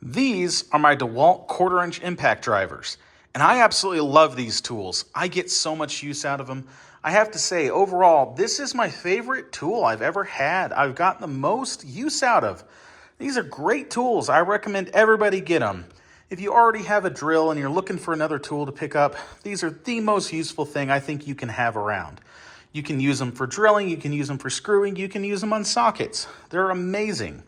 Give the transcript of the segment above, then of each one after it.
These are my DeWalt 1/4-inch impact drivers, and I absolutely love these tools. I get so much use out of them. I have to say, overall, this is my favorite tool I've ever had. I've gotten the most use out of. These are great tools. I recommend everybody get them. If you already have a drill and you're looking for another tool to pick up, these are the most useful thing I think you can have around. You can use them for drilling, you can use them for screwing, you can use them on sockets. They're amazing.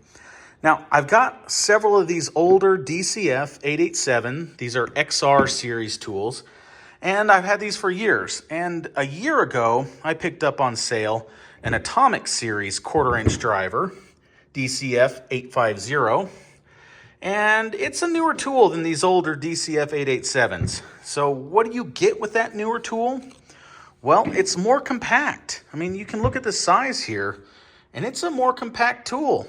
Now, I've got several of these older DCF887. These are XR series tools, and I've had these for years. And a year ago, I picked up on sale an Atomic series 1/4-inch driver, DCF850. And it's a newer tool than these older DCF887s. So what do you get with that newer tool? Well, it's more compact. I mean, you can look at the size here, and it's a more compact tool.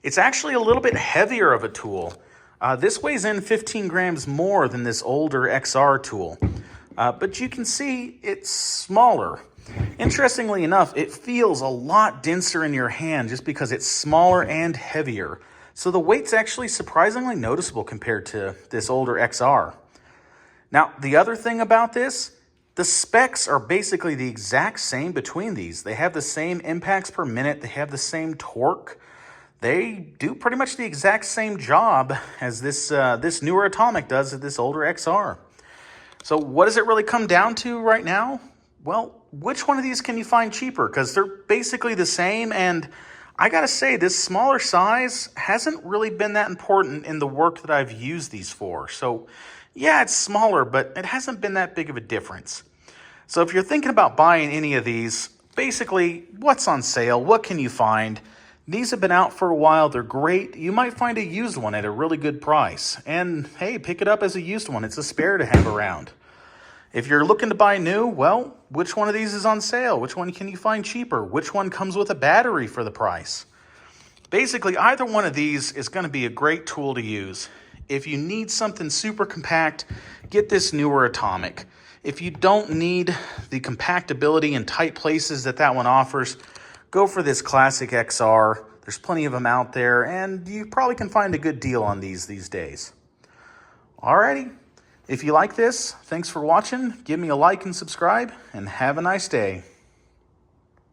It's actually a little bit heavier of a tool. This weighs in 15 grams more than this older XR tool. But you can see it's smaller. Interestingly enough, it feels a lot denser in your hand just because it's smaller and heavier. So the weight's actually surprisingly noticeable compared to this older XR. Now, the other thing about this, the specs are basically the exact same between these. They have the same impacts per minute. They have the same torque. They do pretty much the exact same job as this newer Atomic does at this older XR. So what does it really come down to right now? Well, which one of these can you find cheaper? Because they're basically the same, and I gotta say, this smaller size hasn't really been that important in the work that I've used these for. So yeah, it's smaller, but it hasn't been that big of a difference. So if you're thinking about buying any of these, basically, what's on sale? What can you find? These have been out for a while. They're great. You might find a used one at a really good price. And hey, pick it up as a used one. It's a spare to have around. If you're looking to buy new, well, which one of these is on sale? Which one can you find cheaper? Which one comes with a battery for the price? Basically, either one of these is going to be a great tool to use. If you need something super compact, get this newer Atomic. If you don't need the compactability in tight places that one offers, go for this classic XR. There's plenty of them out there, and you probably can find a good deal on these days. Alrighty. If you like this, thanks for watching. Give me a like and subscribe, and have a nice day.